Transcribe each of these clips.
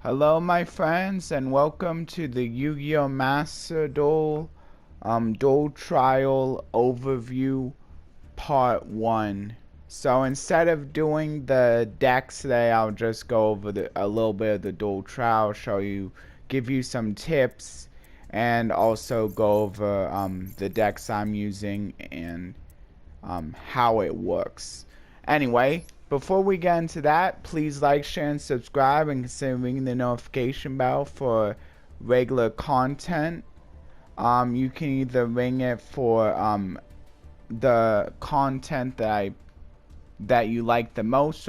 Hello my friends and welcome to the Yu-Gi-Oh! Master Duel Duel Trial Overview Part 1. So instead of doing the decks today, I'll just go over a little bit of the Duel Trial, give you some tips, and also go over the decks I'm using and how it works. Anyway, before we get into that, please like, share, and subscribe, and consider ringing the notification bell for regular content. You can either ring it for the content that you like the most,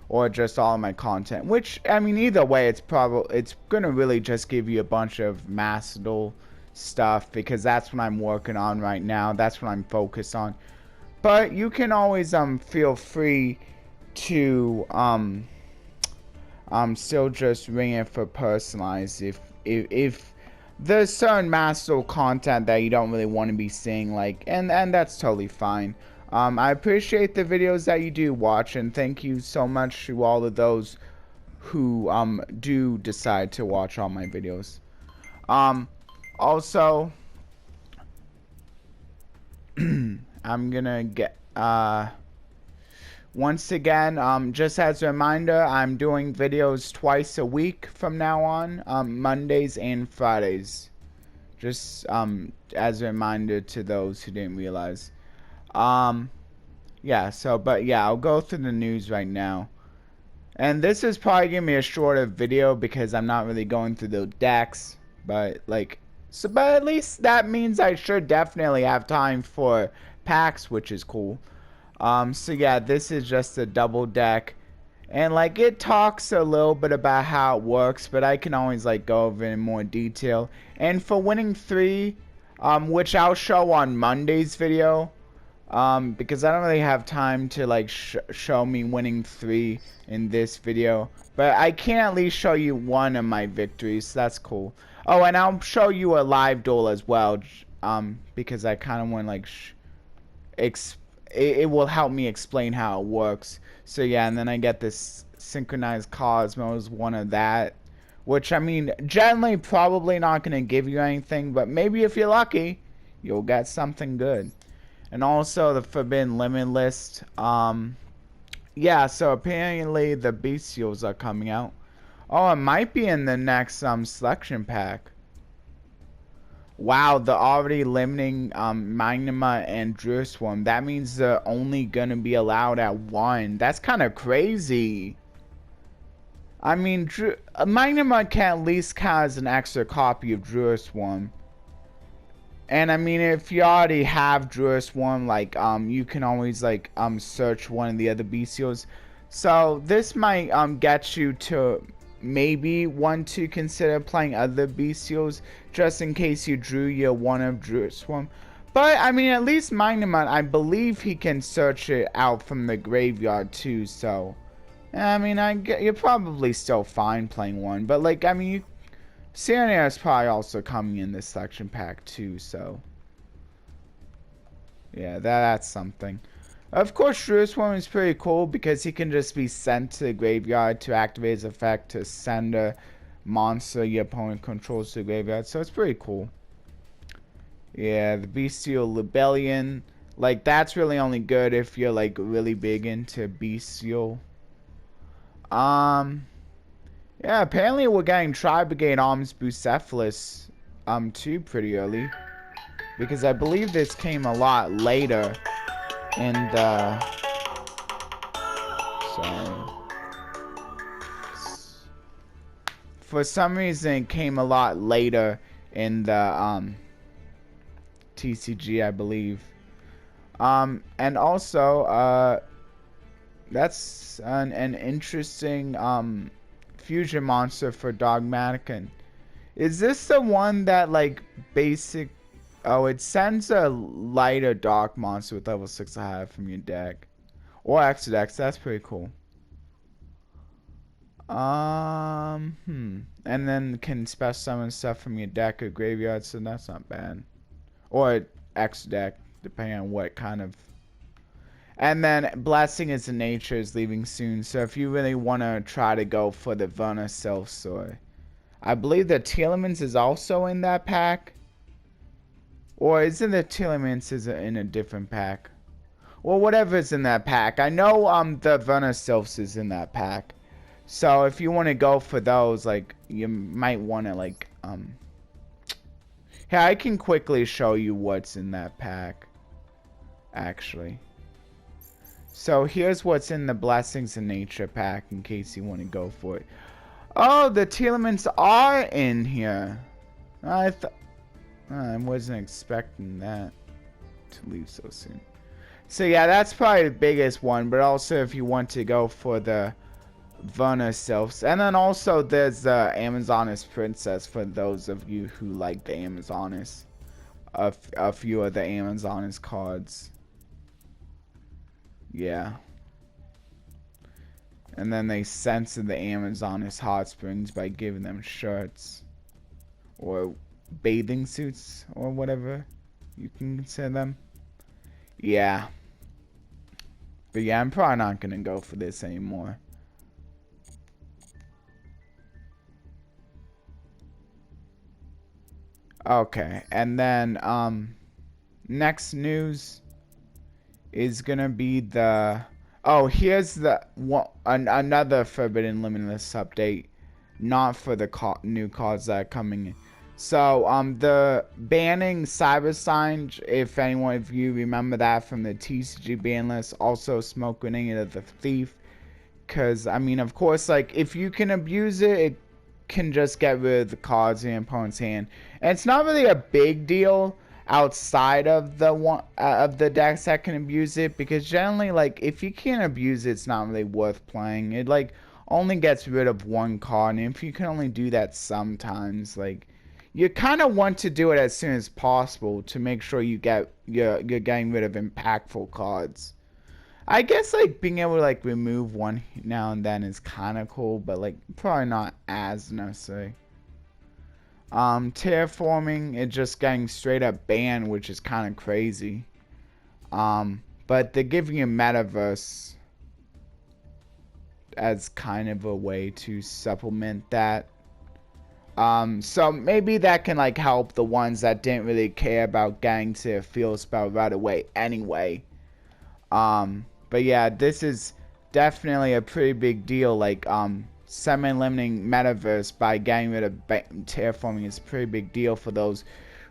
or just all of my content. Which, I mean, either way, it's gonna really just give you a bunch of Master Duel stuff, because that's what I'm working on right now. That's what I'm focused on. But you can always feel free to still just ring it for personalized if there's certain Master Duel content that you don't really want to be seeing, like, and that's totally fine. I appreciate the videos that you do watch, and thank you so much to all of those who do decide to watch all my videos. Also I'm gonna get once again, just as a reminder, I'm doing videos twice a week from now on, Mondays and Fridays. Just as a reminder to those who didn't realize. Yeah, I'll go through the news right now. And this is probably gonna be a shorter video because I'm not really going through the decks, but at least that means I should definitely have time for packs, which is cool. So yeah, this is just a double deck, and it talks a little bit about how it works, but I can always go over it in more detail. And for winning 3, which I'll show on Monday's video, because I don't really have time to show me winning 3 in this video, but I can at least show you one of my victories, so that's cool. Oh, and I'll show you a live duel as well, because I kind of want it will help me explain how it works. So yeah, and then I get this synchronized Cosmos, one of that, which, I mean, generally probably not going to give you anything, but maybe if you're lucky, you'll get something good. And also the Forbidden Limit list. Yeah, so apparently the Bestials are coming out. Oh, it might be in the next selection pack. Wow, they're already limiting Magma and Druid Swarm. That means they're only gonna be allowed at 1. That's kind of crazy. I mean, Magma can at least count as an extra copy of Druid Swarm. And I mean, if you already have Druid Swarm, you can always search one of the other bestials. So this might get you to maybe want to consider playing other bestials, just in case you drew your one of Druid Swarm. But I mean, at least Magnemite, I believe he can search it out from the graveyard too. So I mean, you're probably still fine playing one. But I mean, Serenade is probably also coming in this selection pack too. So yeah, that's something. Of course, Druid Swarm is pretty cool because he can just be sent to the graveyard to activate his effect to send a monster your opponent controls to the graveyard. So it's pretty cool. Yeah, the Bestial Rebellion. That's really only good if you're really big into Bestial. Yeah, apparently we're getting Tri-Brigade Arms Bucephalus too pretty early. Because I believe this came a lot later. And sorry. For some reason it came a lot later in the TCG, I believe. And also that's an interesting fusion monster for Dogmaticon. Is this the one that basic? Oh, it sends a lighter dark monster with level 6 I have from your deck. Or Exodia, that's pretty cool. And then can special summon stuff from your deck or graveyard, so that's not bad. Or Exodia, depending on what kind of. And then Blessing is in Nature is leaving soon. So if you really want to try to go for the Vona Self Sword. I believe the Telemans is also in that pack. Or isn't the Telemans is in a different pack? Well, whatever's in that pack. I know the Vona Sylphs is in that pack. So if you want to go for those, like, you might want to, like, yeah, I can quickly show you what's in that pack, actually. So here's what's in the Blessings in Nature pack, in case you want to go for it. Oh, the Telemans are in here. I wasn't expecting that to leave so soon. So yeah, that's probably the biggest one, but also if you want to go for the Vona Sylphs. And then also there's the Amazoness Princess for those of you who like the Amazoness. A few of the Amazoness cards. Yeah. And then they censor the Amazoness Hot Springs by giving them shirts. Or bathing suits, or whatever you can consider them. Yeah. But yeah, I'm probably not gonna go for this anymore. Okay, and then next news is gonna be the here's the another Forbidden Limitless update, not for the new cards that are coming in. So the banning Cyber Sign, if anyone of you remember that from the TCG ban list, also Smoke Grenade of the Thief, because I mean, of course, like if you can abuse it, it can just get rid of the cards in your opponent's hand, and it's not really a big deal outside of the decks that can abuse it, because generally, like, if you can't abuse it, it's not really worth playing. It like only gets rid of one card, and if you can only do that sometimes, like, you kind of want to do it as soon as possible to make sure you're getting rid of impactful cards. I guess like being able to like remove one now and then is kind of cool, but like probably not as necessary. Terraforming, it just getting straight up banned, which is kind of crazy. But they're giving you Metaverse as kind of a way to supplement that. So maybe that can like help the ones that didn't really care about getting to a field spell right away anyway. But yeah, this is definitely a pretty big deal. Like, semi-limiting Metaverse by getting rid of terraforming is a pretty big deal for those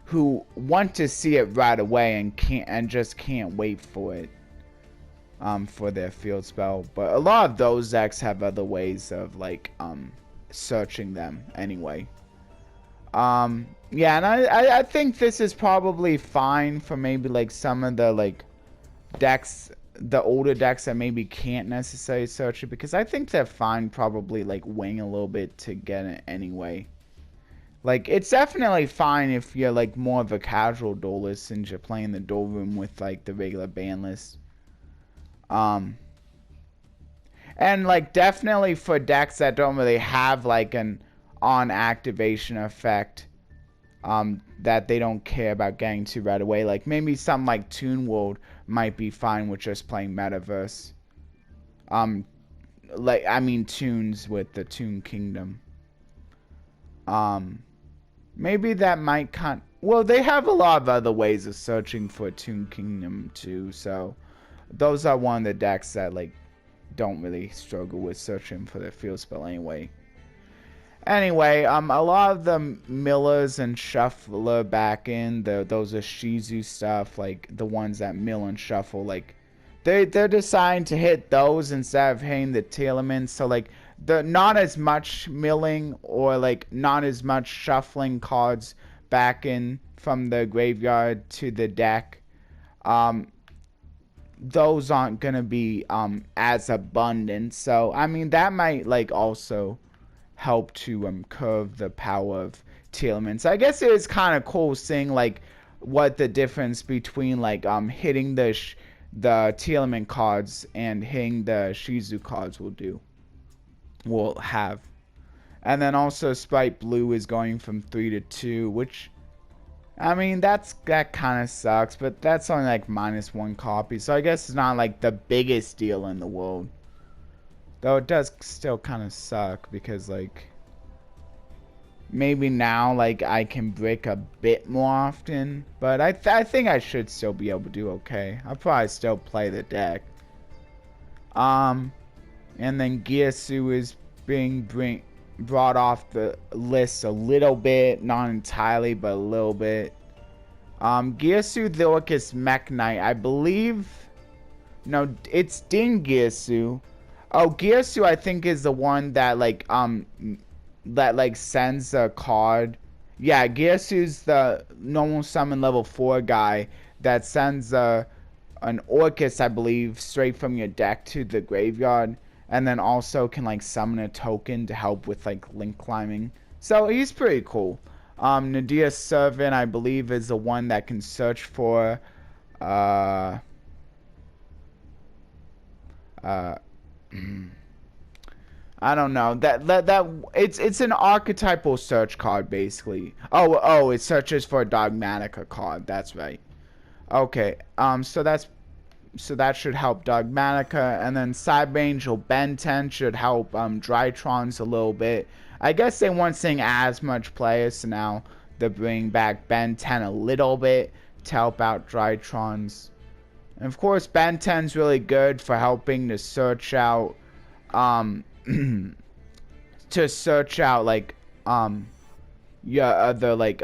who want to see it right away and just can't wait for it, for their field spell. But a lot of those decks have other ways of like, searching them anyway. Yeah, and I think this is probably fine for maybe like some of the like decks, the older decks that maybe can't necessarily search it, because I think they're fine probably like waiting a little bit to get it anyway. Like, it's definitely fine if you're like more of a casual duelist and you're playing the duel room with like the regular ban list. And like definitely for decks that don't really have like an on activation effect, that they don't care about getting to right away. Like maybe something like Toon World might be fine with just playing Metaverse. Like, I mean Toons with the Toon Kingdom. Maybe that might well, they have a lot of other ways of searching for Toon Kingdom too, so those are one of the decks that like don't really struggle with searching for their field spell anyway. Anyway, a lot of the millers and shuffler back in, those are Shizu stuff, like the ones that mill and shuffle, like they're deciding to hit those instead of hitting the Telemans. So like the not as much milling or like not as much shuffling cards back in from the graveyard to the deck. Those aren't gonna be as abundant. So I mean that might like also help to curve the power of Telemans. I guess it is kind of cool seeing like what the difference between like hitting the Telemann cards and hitting the Shizu cards will have. And then also Spright Blue is going from 3 to 2, which I mean, that kind of sucks, but that's only like -1 copy, so I guess it's not like the biggest deal in the world. Though it does still kind of suck because like maybe now like I can brick a bit more often, but I think I should still be able to do okay. I'll probably still play the deck. And then Giasu is being brought off the list a little bit, not entirely, but a little bit. Giasu Thillicus Mech Knight, I believe. No, it's Din Giasu. Oh, Giasu, I think, is the one that like sends a card. Yeah, Giasu's the normal summon level 4 guy that sends an Orcus, I believe, straight from your deck to the graveyard. And then also can like summon a token to help with like link climbing. So he's pretty cool. Nadia's Servant, I believe, is the one that can search for I don't know. That it's an archetypal search card basically. Oh, it searches for a Dogmatica card. That's right. Okay. So that should help Dogmatica, and then Cyber Angel Ben 10 should help Drytrons a little bit. I guess they weren't seeing as much play, so now they're bringing back Ben 10 a little bit to help out Drytrons. And of course, Ben 10's really good for helping to search out, like, your other, like,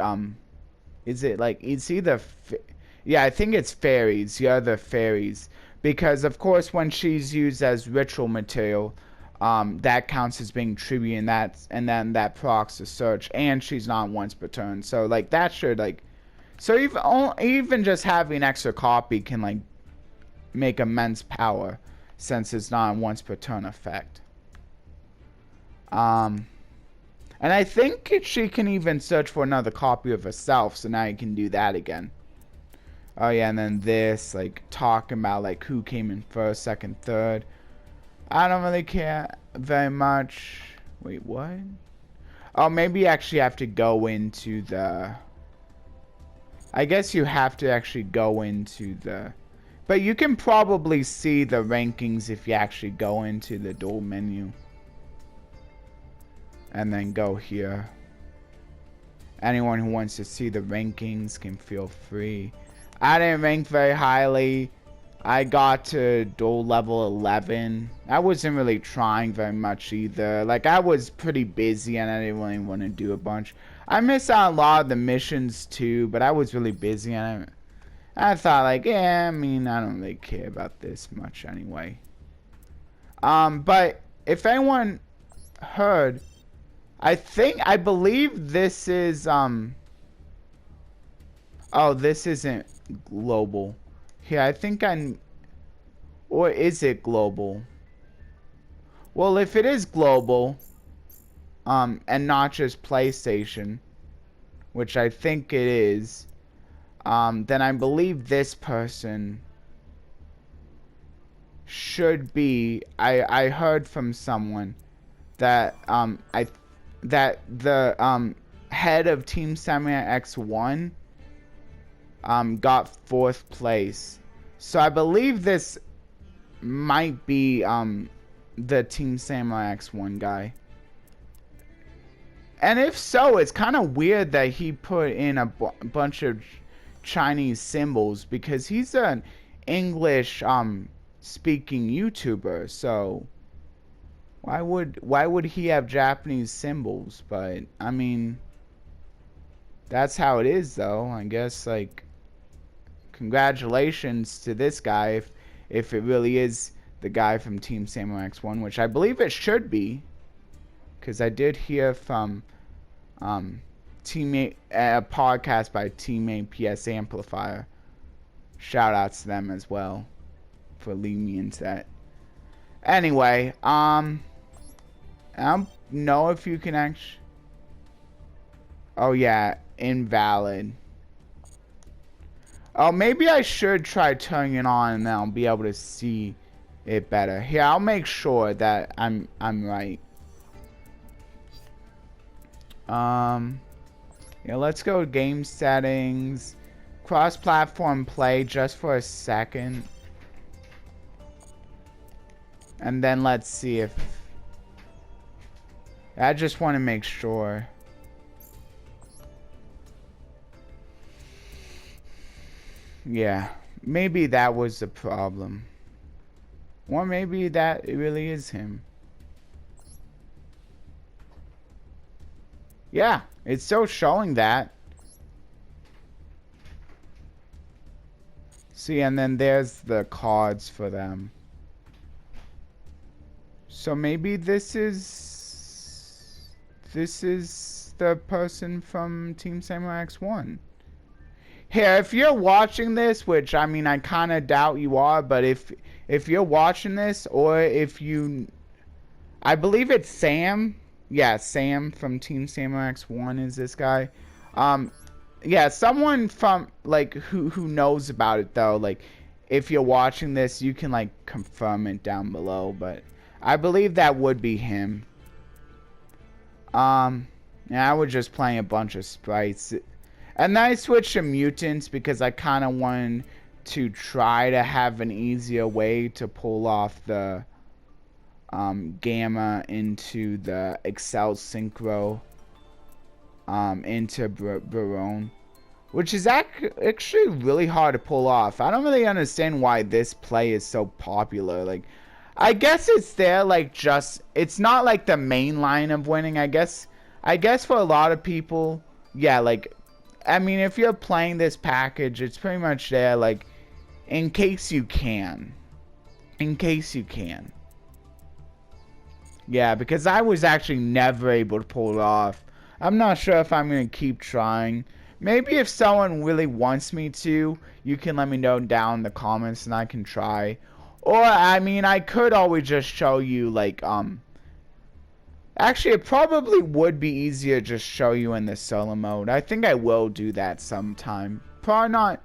is it like, it's either, yeah, I think it's fairies, the other fairies. Because, of course, when she's used as ritual material, that counts as being tribute, and then that procs the search, and she's not once per turn. So, like, that should, like, so even just having extra copy can, like, make immense power, since it's not a once per turn effect. And I think she can even search for another copy of herself, so now you can do that again. Oh yeah, and then this, like, talking about, like, who came in first, second, third. I don't really care very much. Wait, what? Oh, maybe you actually have to go into the... I guess you have to actually go into the... But you can probably see the rankings if you actually go into the duel menu. And then go here. Anyone who wants to see the rankings can feel free. I didn't rank very highly. I got to duel level 11. I wasn't really trying very much either. Like, I was pretty busy and I didn't really want to do a bunch. I missed out a lot of the missions too, but I was really busy and I thought, like, yeah, I mean, I don't really care about this much anyway. But if anyone heard, I believe this is, oh, this isn't global. Here, I think or is it global? Well, if it is global, and not just PlayStation, which I think it is, then I believe this person should be, I heard from someone that, that the, head of Team Samurai X1, got 4th place. So I believe this might be the Team Samurai X1 guy. And if so, it's kind of weird that he put in a bunch of Chinese symbols because he's an English speaking YouTuber. So why would he have Japanese symbols? But I mean, that's how it is though. I guess, like, congratulations to this guy if it really is the guy from Team Samurai X1, which I believe it should be, because I did hear from teammate, a podcast by Teammate PS Amplifier. Shoutouts to them as well for leading me into that. Anyway, I don't know if you can actually... Oh yeah, invalid. Oh, maybe I should try turning it on and then I'll be able to see it better. Here, I'll make sure that I'm right. Yeah, let's go game settings. Cross-platform play just for a second. And then let's see if... I just want to make sure. Yeah, maybe that was the problem. Or maybe that it really is him. Yeah, it's still showing that. See, and then there's the cards for them. So maybe this is the person from Team Samurai X1. Here, if you're watching this, which I mean I kind of doubt you are, but if you're watching this, or if you, I believe it's Sam. Yeah, Sam from Team Samurai X1 is this guy. Yeah, someone from like who knows about it though. Like, if you're watching this, you can like confirm it down below. But I believe that would be him. Yeah, I was just playing a bunch of sprites. And then I switched to mutants because I kind of wanted to try to have an easier way to pull off the gamma into the incl synchro into Barone, which is actually really hard to pull off. I don't really understand why this play is so popular. Like, I guess it's there, like, just, it's not like the main line of winning. I guess for a lot of people, yeah, like, I mean, if you're playing this package, it's pretty much there, like, in case you can. In case you can. Yeah, because I was actually never able to pull it off. I'm not sure if I'm going to keep trying. Maybe if someone really wants me to, you can let me know down in the comments and I can try. Or, I mean, I could always just show you, like, actually, it probably would be easier to just show you in the solo mode. I think I will do that sometime. Probably not.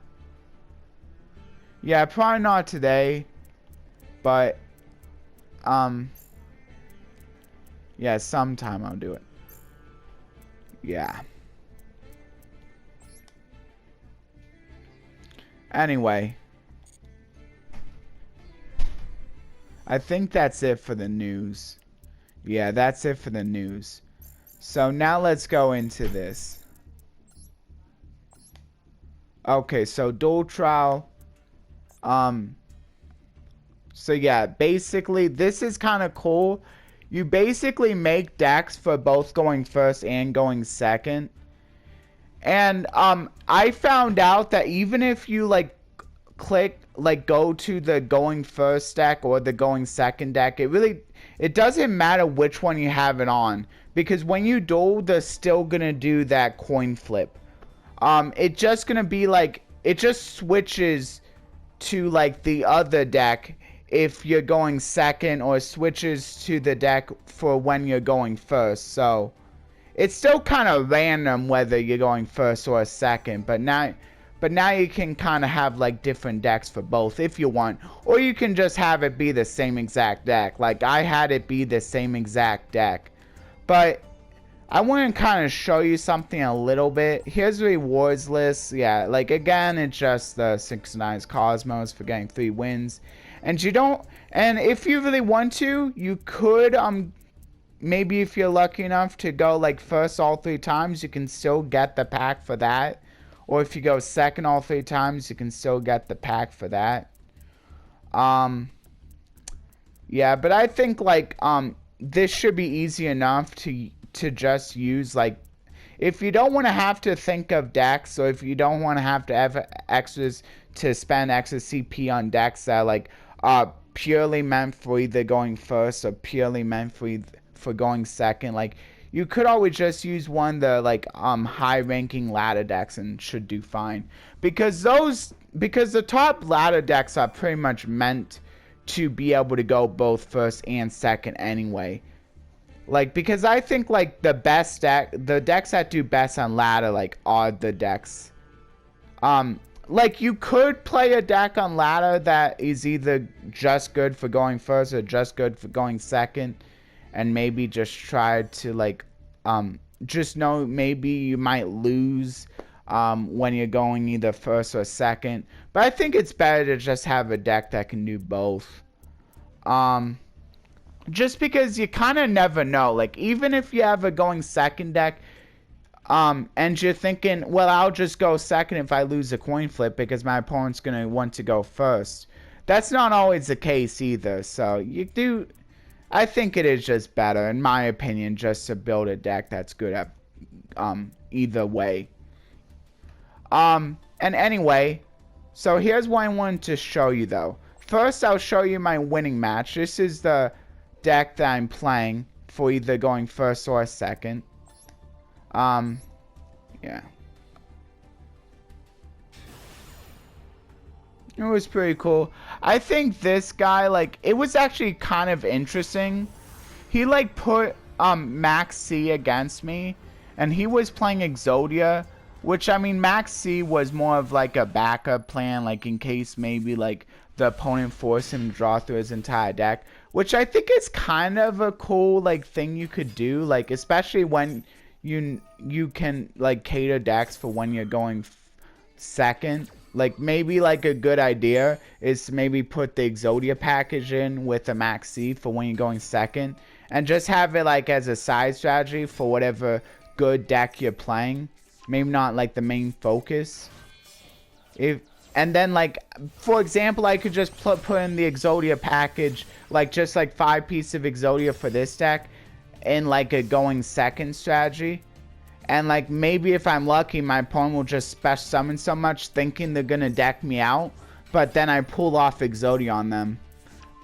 Yeah, probably not today. But, yeah, sometime I'll do it. Yeah. Anyway. I think that's it for the news. Yeah, that's it for the news. So now let's go into this. Okay, so Duel Trial. So yeah, basically this is kind of cool. You basically make decks for both going first and going second. And I found out that even if you like click like go to the going first deck or the going second deck, it doesn't matter which one you have it on, because when you duel, they're still gonna do that coin flip. It's just gonna be like, it just switches to like the other deck if you're going second, or switches to the deck for when you're going first. So it's still kind of random whether you're going first or second, but now you can kind of have like different decks for both if you want, or you can just have it be the same exact deck. Like I had it be the same exact deck, but I want to kind of show you something a little bit. Here's the rewards list. Yeah, like again, it's just the synchronized cosmos for getting 3 wins, and if you really want to, you could maybe if you're lucky enough to go like first all 3 times, you can still get the pack for that. Or if you go second all 3 times, you can still get the pack for that. Yeah, but I think like this should be easy enough to just use. Like, if you don't want to have to think of decks, or if you don't want to have to have extras to spend extra CP on decks that like purely meant for either going first or purely meant for going second, like, you could always just use one of the like high ranking ladder decks and should do fine, because the top ladder decks are pretty much meant to be able to go both first and second anyway. Like, because I think like the decks that do best on ladder like are the decks. Like, you could play a deck on ladder that is either just good for going first or just good for going second, and maybe just try to like just know maybe you might lose when you're going either first or second. But I think it's better to just have a deck that can do both. Just because you kind of never know. Like, even if you have a going second deck, and you're thinking, well, I'll just go second if I lose a coin flip because my opponent's going to want to go first. That's not always the case either. So I think it is just better, in my opinion, just to build a deck that's good at either way. And anyway, so here's what I wanted to show you though. First, I'll show you my winning match. This is the deck that I'm playing for either going first or second. Yeah. It was pretty cool. I think this guy, like, it was actually kind of interesting. He, like, put, Max C against me, and he was playing Exodia, which, I mean, Max C was more of, like, a backup plan, like, in case maybe, like, the opponent forced him to draw through his entire deck, which I think is kind of a cool, like, thing you could do, like, especially when you can, like, cater decks for when you're going second. Like, maybe, like, a good idea is to maybe put the Exodia package in with a Max C for when you're going second, and just have it, like, as a side strategy for whatever good deck you're playing. Maybe not, like, the main focus. And then, like, for example, I could just put in the Exodia package, like, just, like, 5 pieces of Exodia for this deck, in, like, a going second strategy. And, like, maybe if I'm lucky, my opponent will just special summon so much thinking they're gonna deck me out, but then I pull off Exodia on them.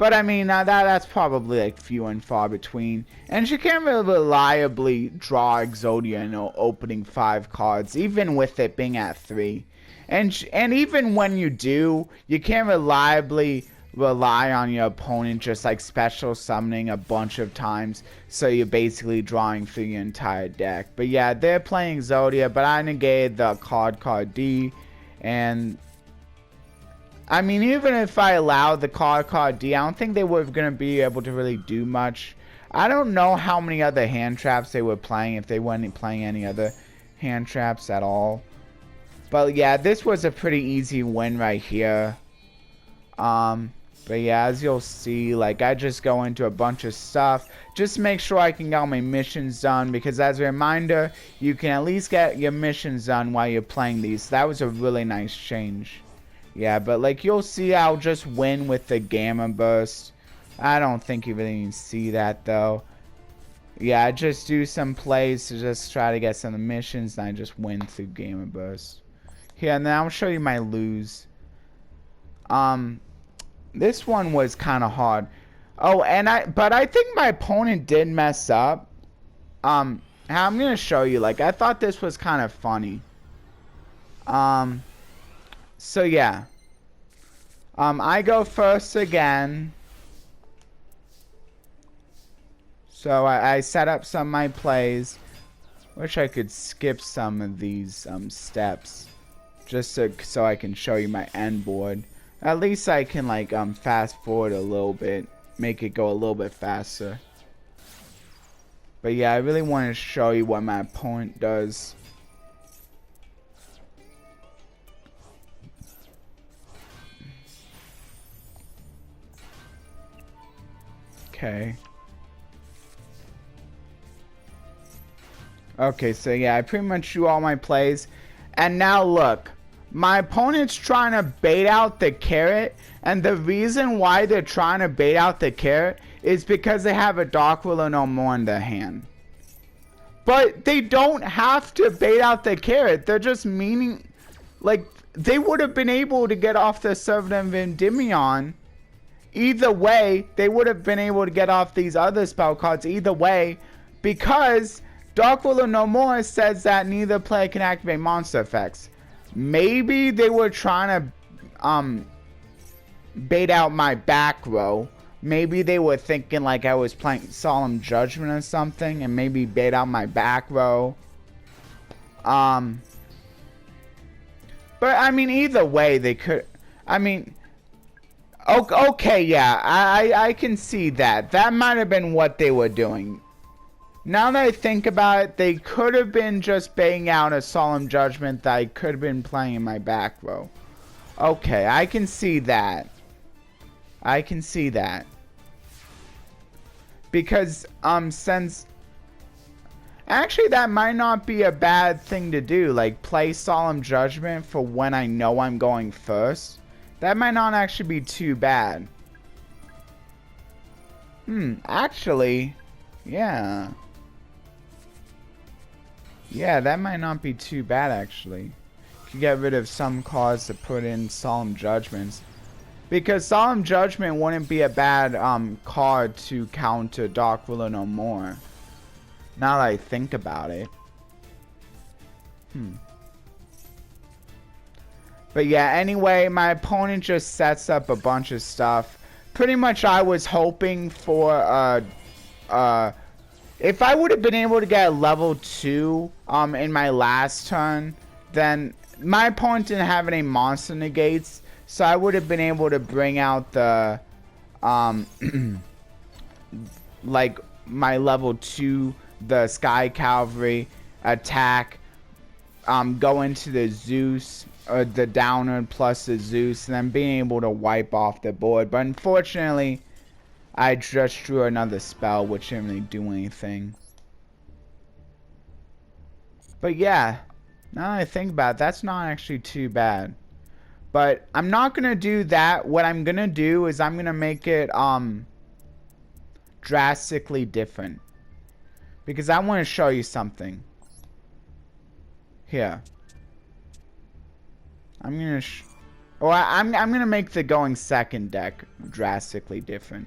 But, I mean, that's probably, like, few and far between. And you can't really reliably draw Exodia in opening 5 cards, even with it being at 3. And even when you do, you can't reliably rely on your opponent just, like, special summoning a bunch of times, so you're basically drawing through your entire deck. But yeah, they're playing Exodia, but I negated the card D, and I mean, even if I allowed the card D, I don't think they were going to be able to really do much. I don't know how many other hand traps they were playing, if they weren't playing any other hand traps at all. But yeah, this was a pretty easy win right here. But yeah, as you'll see, like, I just go into a bunch of stuff just to make sure I can get all my missions done, because as a reminder, you can at least get your missions done while you're playing these. That was a really nice change. Yeah, but like, you'll see, I'll just win with the Gamma Burst. I don't think you really even see that though. Yeah, I just do some plays to just try to get some of the missions, and I just win through Gamma Burst. Here, and then I'll show you my lose. This one was kind of hard. Oh, but I think my opponent did mess up. I'm gonna show you. Like, I thought this was kind of funny. So yeah. I go first again. So I set up some of my plays. Wish I could skip some of these steps, just so I can show you my end board. At least I can, like, fast forward a little bit, make it go a little bit faster. But yeah, I really want to show you what my opponent does. Okay. Okay, so yeah, I pretty much do all my plays. And now look. My opponent's trying to bait out the carrot, and the reason why they're trying to bait out the carrot is because they have a Dark Will No More in their hand. But they don't have to bait out the carrot. They're just meaning, like, they would have been able to get off the Servant of Endymion. Either way, they would have been able to get off these other spell cards either way, because Dark Will No More says that neither player can activate monster effects. Maybe they were trying to bait out my back row. Maybe they were thinking like I was playing Solemn Judgment or something, and maybe bait out my back row. But I mean, either way, they could. I mean, okay, yeah, I can see that. That might have been what they were doing. Now that I think about it, they could have been just baiting out a Solemn Judgment that I could have been playing in my back row. Okay, I can see that. I can see that. Because, since... Actually, that might not be a bad thing to do. Like, play Solemn Judgment for when I know I'm going first. That might not actually be too bad. Actually, yeah. Yeah, that might not be too bad, actually. You could get rid of some cards to put in Solemn Judgments. Because Solemn Judgment wouldn't be a bad card to counter Dark Ruler no more. Now that I think about it. But yeah, anyway, my opponent just sets up a bunch of stuff. Pretty much I was hoping for, if I would have been able to get a level 2, in my last turn, then my opponent didn't have any monster negates, so I would have been able to bring out the, like, my level 2, the Sky Cavalry, attack, go into the Zeus, or the Downer plus the Zeus, and then being able to wipe off the board. But unfortunately, I just drew another spell, which didn't really do anything. But yeah, now that I think about it, that's not actually too bad. But I'm not going to do that. What I'm going to do is I'm going to make it drastically different. Because I want to show you something. Here. I'm going to... I'm going to make the going second deck drastically different.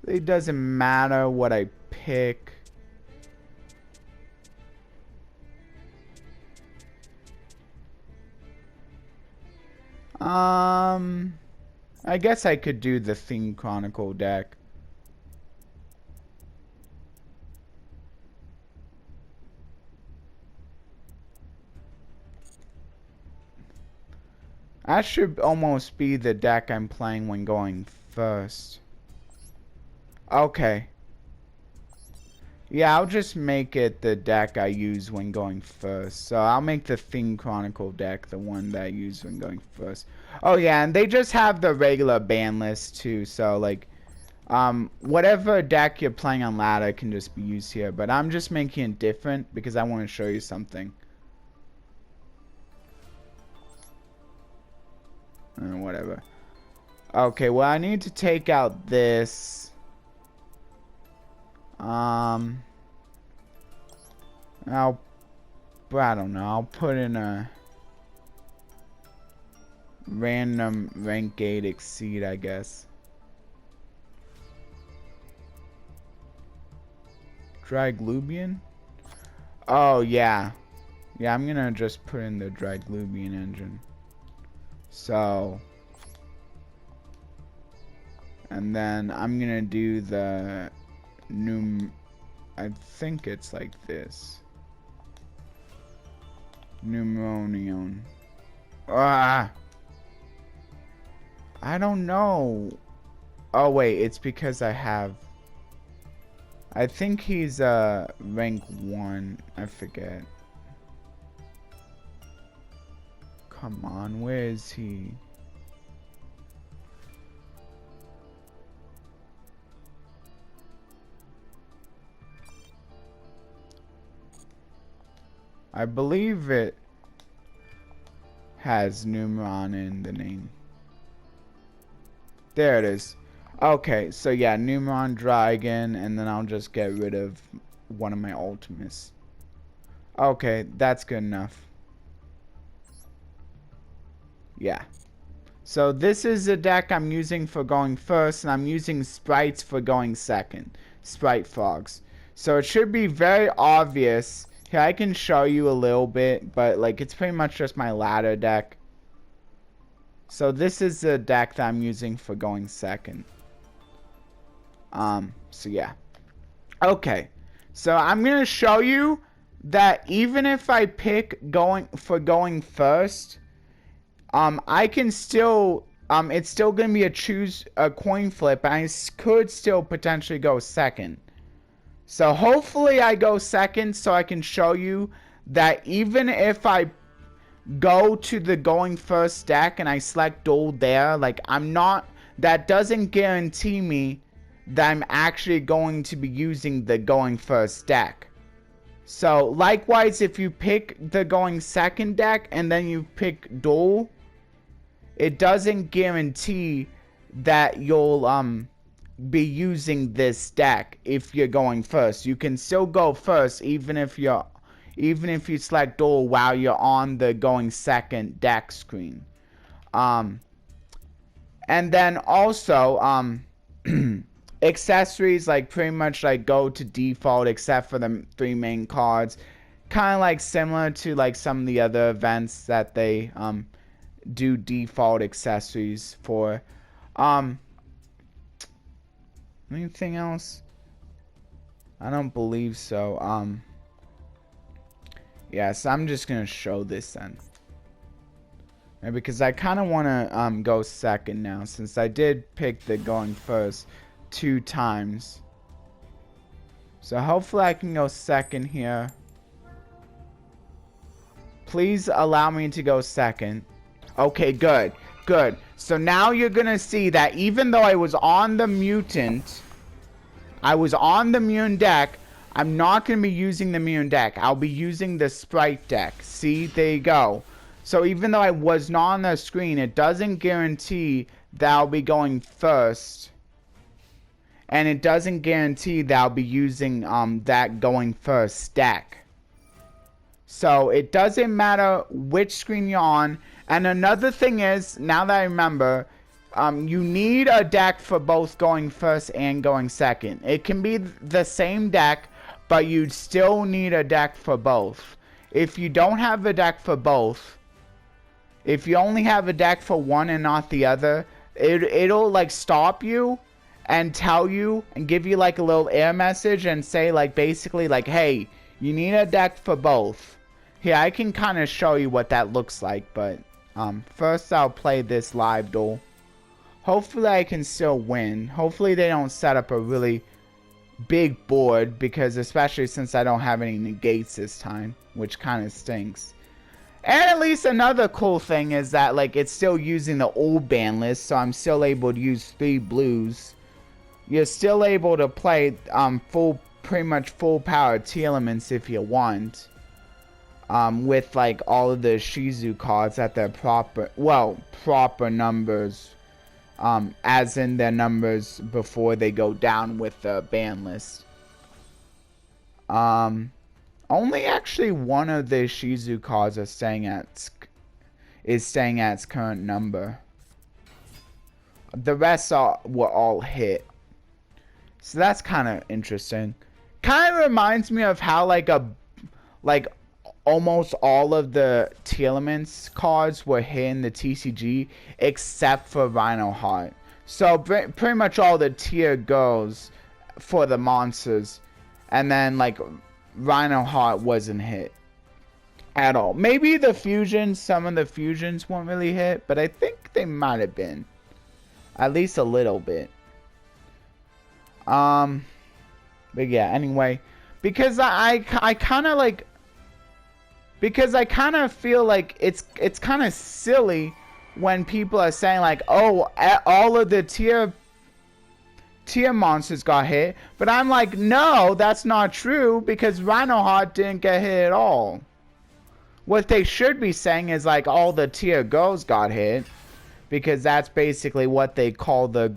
It doesn't matter what I pick. I guess I could do the Theme Chronicle deck. That should almost be the deck I'm playing when going first. Okay. Yeah, I'll just make it the deck I use when going first. So I'll make the Theme Chronicle deck the one that I use when going first. Oh yeah, and they just have the regular ban list too. So like, whatever deck you're playing on ladder can just be used here. But I'm just making it different because I want to show you something. Whatever. Okay, well I need to take out this. I don't know. I'll put in a random rank 8 exceed, I guess. Dryglubian? Oh yeah. Yeah, I'm gonna just put in the Dryglubian engine. So, and then I'm gonna do the I think it's like this. Numeronion. I don't know. Oh wait, it's because I think he's rank 1. I forget. Come on, where is he? I believe it has Numeron in the name. There it is. Okay, so yeah, Numeron Dragon, and then I'll just get rid of one of my ultimates. Okay, that's good enough. Yeah. So this is the deck I'm using for going first, and I'm using Sprites for going second. Sprite Frogs. So it should be very obvious. Here, I can show you a little bit, but like it's pretty much just my ladder deck. So this is the deck that I'm using for going second. So yeah. Okay. So I'm going to show you that even if I pick going first, I can still it's still going to be a coin flip. I could still potentially go second. So hopefully I go second so I can show you that even if I go to the going first deck and I select Duel there, like that doesn't guarantee me that I'm actually going to be using the going first deck. So likewise, if you pick the going second deck and then you pick Duel, it doesn't guarantee that you'll be using this deck if you're going first. You can still go first even if you select Duel while you're on the going second deck screen. And then also accessories, like pretty much like go to default except for the 3 main cards. Kind of like similar to like some of the other events that they do default accessories for. Anything else? I don't believe so. Yeah, so I'm just gonna show this then. And because I kind of want to go second now, since I did pick the going first 2 times. So hopefully I can go second here. Please allow me to go second. Okay, good. Good. So now you're going to see that even though I was on the Mutant, deck, I'm not going to be using the Myutant deck. I'll be using the Spright deck. See, there you go. So even though I was not on the screen, it doesn't guarantee that I'll be going first. And it doesn't guarantee that I'll be using that going first deck. So it doesn't matter which screen you're on. And another thing is, now that I remember, you need a deck for both going first and going second. It can be the same deck, but you'd still need a deck for both. If you don't have a deck for both, if you only have a deck for one and not the other, it'll like stop you and tell you and give you like a little error message and say like basically like, hey, you need a deck for both. Here, I can kind of show you what that looks like, but first I'll play this live duel. Hopefully I can still win. Hopefully they don't set up a really big board, because especially since I don't have any negates this time, which kind of stinks. And at least another cool thing is that like it's still using the old ban list, so I'm still able to use 3 blues. You're still able to play pretty much full power T elements if you want. With like all of the Shizu cards at their proper numbers. As in their numbers before they go down with the ban list. Only actually one of the Shizu cards is staying at its current number. The rest were all hit. So that's kind of interesting. Kind of reminds me of how like almost all of the T elements cards were hit in the TCG except for Rhino Heart. So pretty much all the tier goes for the monsters, and then like Rhino Heart wasn't hit at all. Maybe the fusions, some of the fusions weren't really hit, but I think they might have been. At least a little bit. But yeah, anyway, because I kind of like, because I kind of feel like it's kind of silly when people are saying like, oh, all of the tier monsters got hit, but I'm like, no, that's not true, because Rhino Heart didn't get hit at all. What they should be saying is like all the tier girls got hit, because that's basically what they call the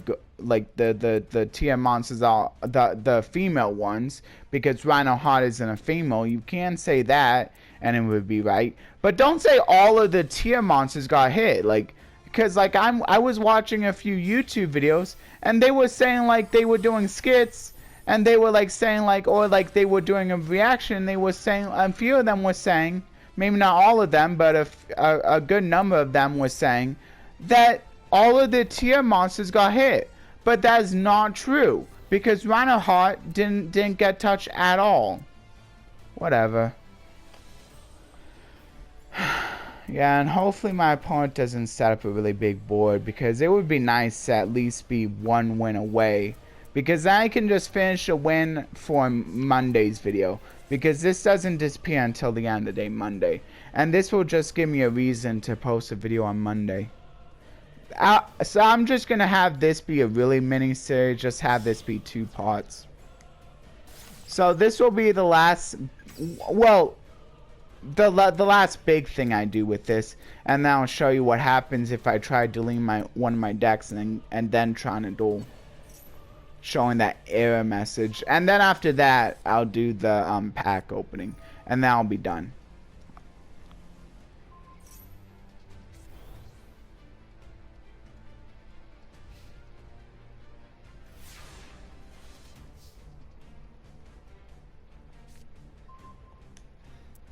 tier monsters are, the female ones, because Rhino Heart isn't a female. You can say that and it would be right, but don't say all of the tier monsters got hit, like, because like I was watching a few YouTube videos and they were saying like they were doing skits, and they were like saying like, or like they were doing a reaction, they were saying, a few of them were saying, maybe not all of them, but a good number of them were saying that all of the tier monsters got hit. But that is not true, because Rhino Heart didn't get touched at all. Whatever. Yeah, and hopefully my opponent doesn't set up a really big board, because it would be nice to at least be one win away. Because then I can just finish a win for Monday's video. Because this doesn't disappear until the end of the day, Monday. And this will just give me a reason to post a video on Monday. So I'm just going to have this be a really mini series, just have this be 2 parts. So this will be the last, well, the last big thing I do with this, and then I'll show you what happens if I try deleting one of my decks and then trying to duel, showing that error message. And then after that, I'll do the pack opening, and then I'll be done.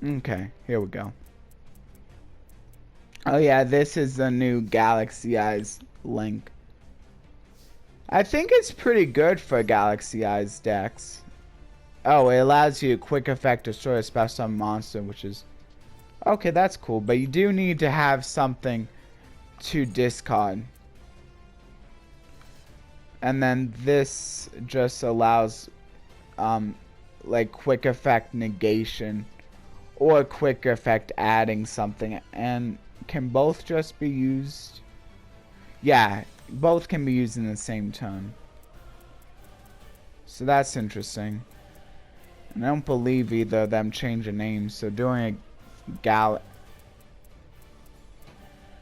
Okay, here we go. Oh yeah, this is the new Galaxy Eyes link. I think it's pretty good for Galaxy Eyes decks. Oh, it allows you a quick effect to destroy a special summon monster, which is... Okay, that's cool, but you do need to have something to discard. And then this just allows like quick effect negation, or quick effect adding something, and can both just be used? Yeah, both can be used in the same turn. So that's interesting. And I don't believe either of them change the names, so doing a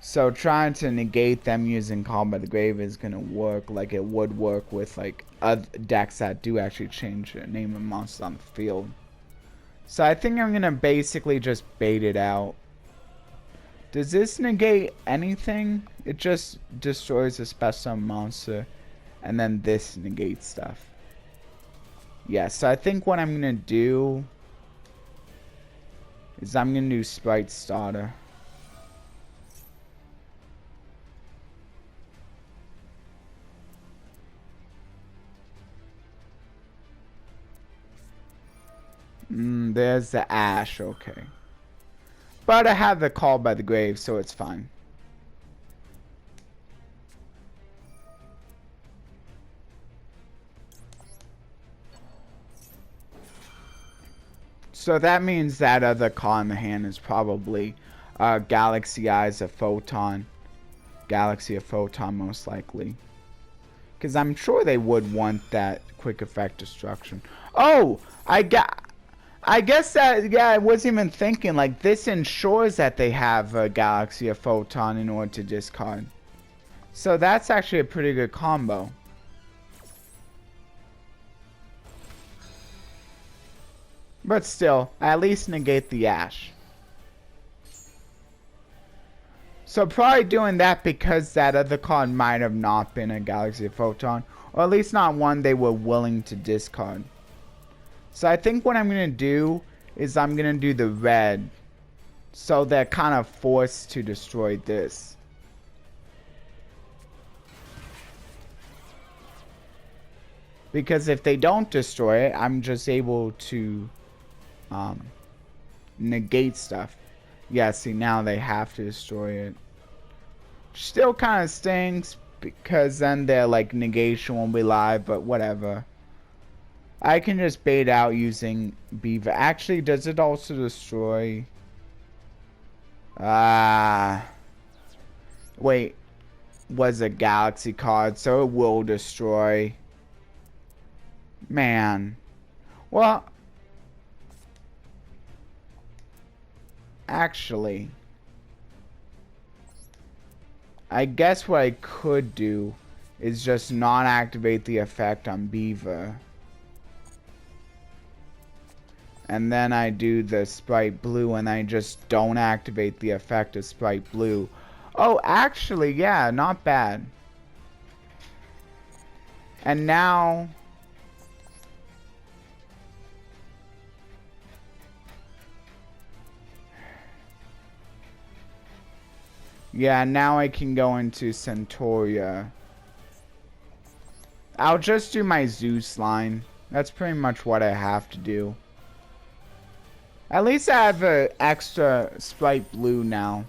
so trying to negate them using Call by the Grave is gonna work like it would work with like other decks that do actually change the name of monsters on the field. So I think I'm gonna basically just bait it out. Does this negate anything? It just destroys a special monster, and then this negates stuff. Yeah, so I think what I'm gonna do is I'm gonna do Spright Starter. There's the Ash, okay. But I have the Call by the Grave, so it's fine. So that means that other card in the hand is probably Galaxy Eyes of Photon. Galaxy of Photon, most likely. Because I'm sure they would want that quick effect destruction. Oh! I guess that, yeah, I wasn't even thinking, like, this ensures that they have a Galaxy of Photon in order to discard. So that's actually a pretty good combo. But still, at least negate the Ash. So probably doing that because that other card might have not been a Galaxy of Photon, or at least not one they were willing to discard. So I think what I'm going to do is I'm going to do the red, so they're kind of forced to destroy this. Because if they don't destroy it, I'm just able to negate stuff. Yeah, see, now they have to destroy it. Still kind of stinks, because then their like negation won't be live, but whatever. I can just bait out using Beaver. Actually, does it also destroy? Wait, was a Galaxy card, so it will destroy. Man. Well, actually, I guess what I could do is just not activate the effect on Beaver. And then I do the Spright Blue, and I just don't activate the effect of Spright Blue. Oh, actually, yeah, not bad. And now... yeah, now I can go into Centauria. I'll just do my Zeus line. That's pretty much what I have to do. At least I have an extra Spright Blue now.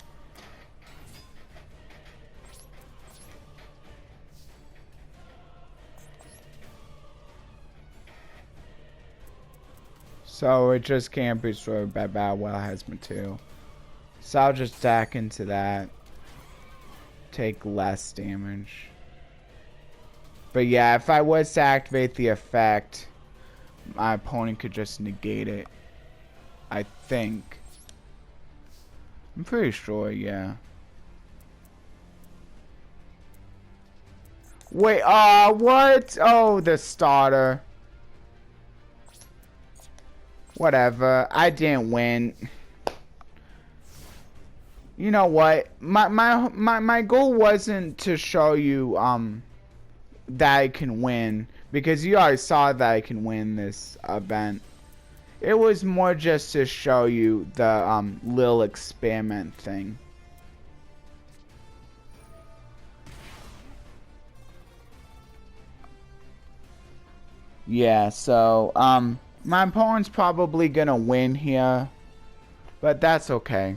So it just can't be destroyed by battle while it has material. So I'll just stack into that. Take less damage. But yeah, if I was to activate the effect, my opponent could just negate it. I think. I'm pretty sure, yeah. Wait, what? Oh, the starter. Whatever. I didn't win. You know what? My goal wasn't to show you that I can win, because you already saw that I can win this event. It was more just to show you the little experiment thing. Yeah, so my opponent's probably gonna win here, but that's okay.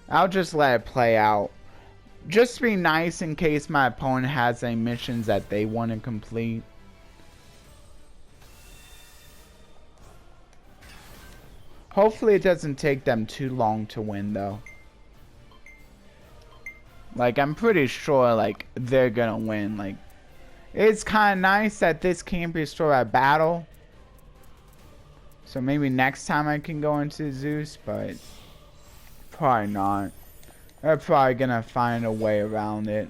I'll just let it play out. Just be nice in case my opponent has any missions that they want to complete. Hopefully it doesn't take them too long to win though. Like, I'm pretty sure like they're gonna win. Like, it's kind of nice that this can't be destroyed by battle. So maybe next time I can go into Zeus, but probably not. They're probably gonna find a way around it.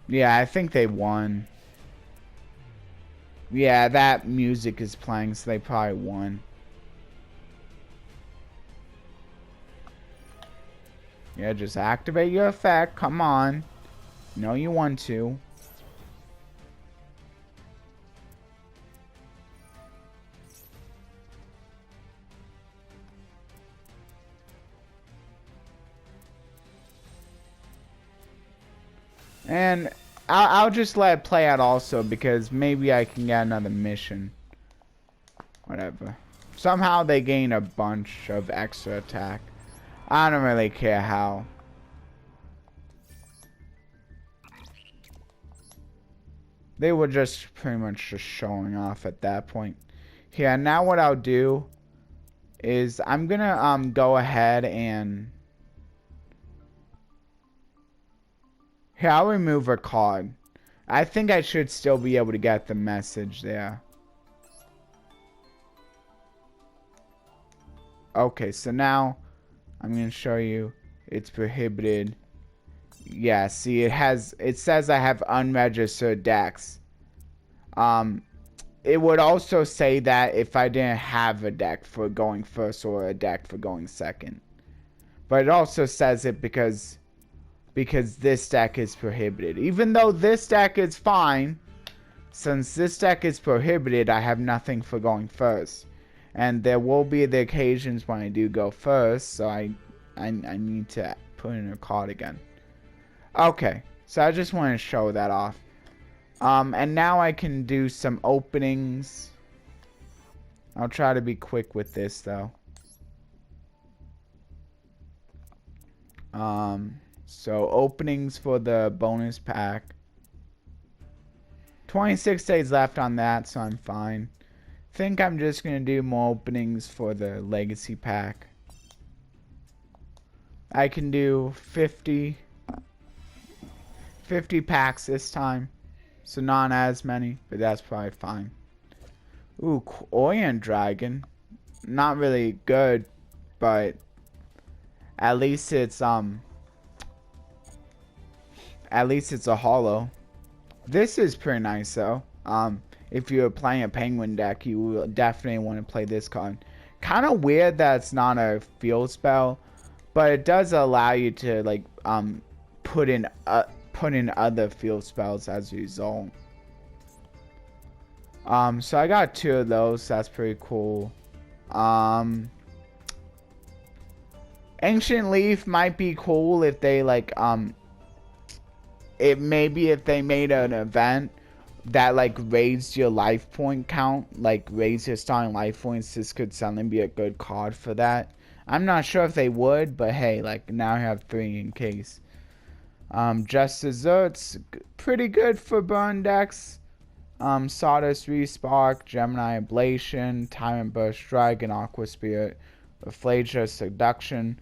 Yeah, I think they won. Yeah, that music is playing, so they probably won. Yeah, just activate your effect. Come on. You know you want to. And I'll just let it play out also, because maybe I can get another mission. Whatever. Somehow they gain a bunch of extra attack. I don't really care how. They were just pretty much just showing off at that point. Yeah, now what I'll do is I'm gonna go ahead and here, I'll remove a card. I think I should still be able to get the message there. Okay, so now I'm going to show you it's prohibited. Yeah, see, it says I have unregistered decks. It would also say that if I didn't have a deck for going first or a deck for going second. But it also says it because this deck is prohibited. Even though this deck is fine, since this deck is prohibited, I have nothing for going first. And there will be the occasions when I do go first, so I need to put in a card again. Okay, so I just want to show that off. And now I can do some openings. I'll try to be quick with this though. So openings for the bonus pack. 26 days left on that, so I'm fine. Think I'm just gonna do more openings for the legacy pack. I can do 50 packs this time, so not as many, but that's probably fine. Ooh, Orient Dragon, not really good, but at least it's a holo. This is pretty nice though. If you're playing a penguin deck, you will definitely want to play this card. Kind of weird that it's not a field spell, but it does allow you to like put in other field spells as a result. So I got 2 of those. That's pretty cool. Ancient Leaf might be cool if they like if they made an event that like raised your life point count, like raise your starting life points. This could suddenly be a good card for that. I'm not sure if they would, but hey, like now I have 3 in case. Just Desserts, pretty good for burn decks. Sawdust Respark, Gemini Ablation, Tyrant Burst Dragon, Aqua Spirit, Flager Seduction,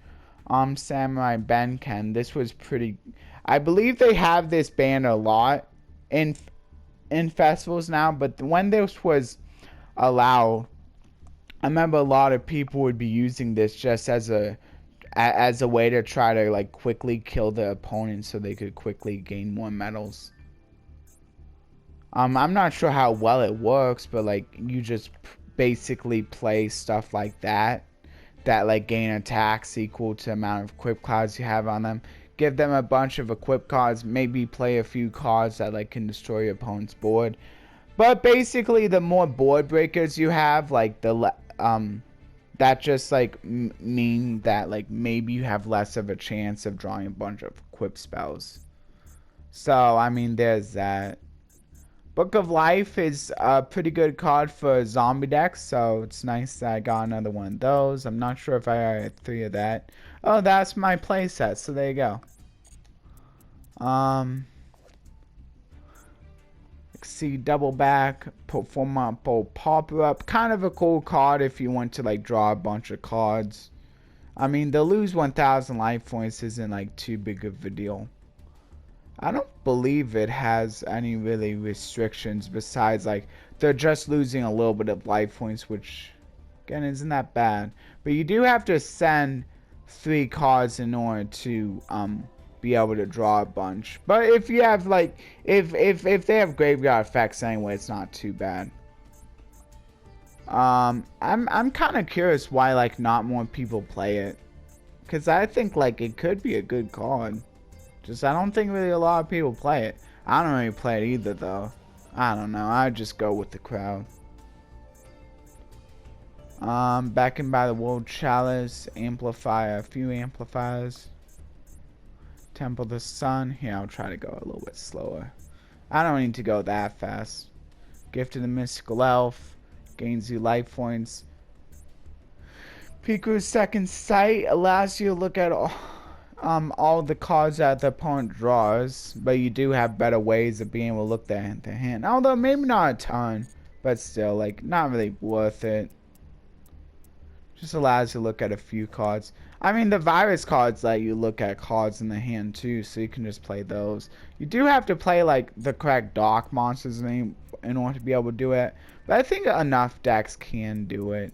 Samurai Benken. This was pretty. I believe they have this banned a lot in festivals now, but when this was allowed, I remember a lot of people would be using this just as a way to try to like quickly kill the opponent so they could quickly gain more medals. I'm not sure how well it works, but like you just basically play stuff like that like gain attacks equal to the amount of equip cards you have on them. Give them a bunch of equip cards, maybe play a few cards that like can destroy your opponent's board. But basically, the more board breakers you have, like that just like mean that like maybe you have less of a chance of drawing a bunch of equip spells. So I mean, there's that. Book of Life is a pretty good card for zombie decks, so it's nice that I got another one of those. I'm not sure if I had 3 of that. Oh, that's my playset, so there you go. See, double back, Performable Pop-Up. Kind of a cool card if you want to like draw a bunch of cards. I mean, the lose 1,000 life points isn't like too big of a deal. I don't believe it has any really restrictions besides like they're just losing a little bit of life points, which again isn't that bad. But you do have to send 3 cards in order to be able to draw a bunch. But if you have like if they have graveyard effects anyway, it's not too bad. I'm kind of curious why like not more people play it, because I think like it could be a good card. Just I don't think really a lot of people play it. I don't really play it either though. I don't know. I just go with the crowd. Back in by the World Chalice, amplify a few amplifiers. Temple the Sun. Here, I'll try to go a little bit slower. I don't need to go that fast. Gift of the Mystical Elf. Gains you life points. Piku's Second Sight allows you to look at all the cards that the opponent draws, but you do have better ways of being able to look at their hand. Although maybe not a ton, but still, like, not really worth it. Just allows you to look at a few cards. I mean, the virus cards let you look at cards in the hand too, so you can just play those. You do have to play like the correct dark monsters in order to be able to do it, but I think enough decks can do it.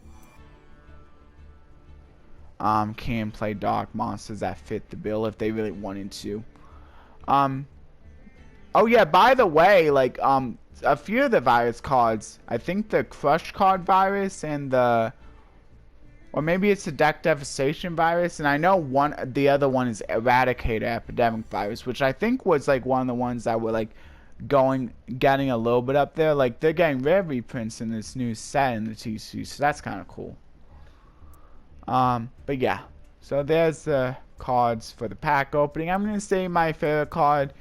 Can play dark monsters that fit the bill if they really wanted to. Oh yeah, by the way, like a few of the virus cards, I think the Crush card virus and the, or maybe it's the Deck Devastation virus, and I know the other one is Eradicator Epidemic virus, which I think was like one of the ones that were like getting a little bit up there. Like they're getting rare reprints in this new set in the TC, so that's kind of cool. But yeah, so there's the cards for the pack opening. I'm gonna say my favorite card,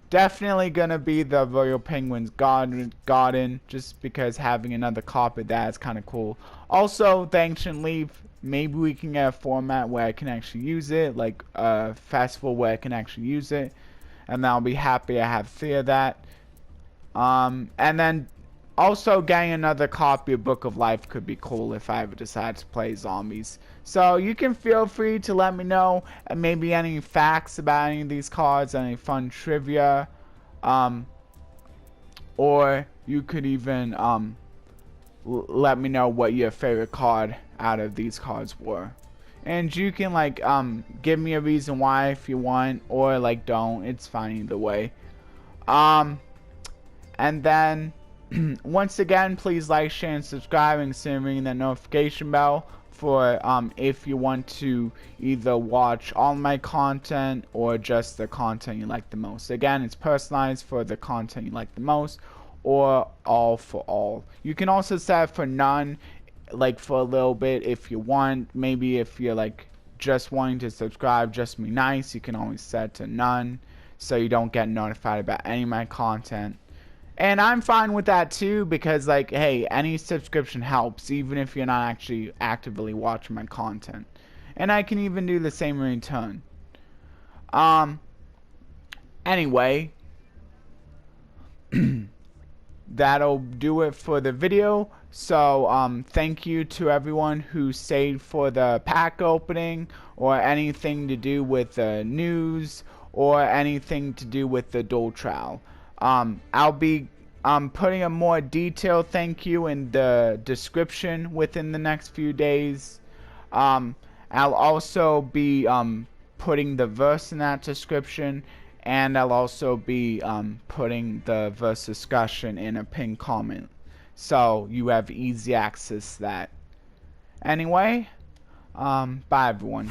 definitely gonna be the Royal Penguins Garden, just because having another copy of that is kind of cool. Also, the Ancient Leaf, maybe we can get a format where I can actually use it, like a festival where I can actually use it, and I'll be happy I have 3 of that. And then also getting another copy of Book of Life could be cool if I ever decide to play zombies. So you can feel free to let me know maybe any facts about any of these cards, any fun trivia, or you could even let me know what your favorite card out of these cards were. And you can like give me a reason why if you want, or like don't. It's fine either way. And then once again, please like, share, and subscribe, and consider ringing that notification bell for if you want to either watch all my content or just the content you like the most. Again, it's personalized for the content you like the most, or all for all. You can also set for none, like for a little bit if you want. Maybe if you're like just wanting to subscribe, just be nice, you can always set to none so you don't get notified about any of my content. And I'm fine with that too, because like, hey, any subscription helps, even if you're not actually actively watching my content. And I can even do the same in return. Anyway, that'll do it for the video. So thank you to everyone who stayed for the pack opening, or anything to do with the news, or anything to do with the Duel Trial. I'll be putting a more detailed thank you in the description within the next few days. I'll also be putting the verse in that description, and I'll also be putting the verse discussion in a pinned comment, so you have easy access to that. Anyway, bye everyone.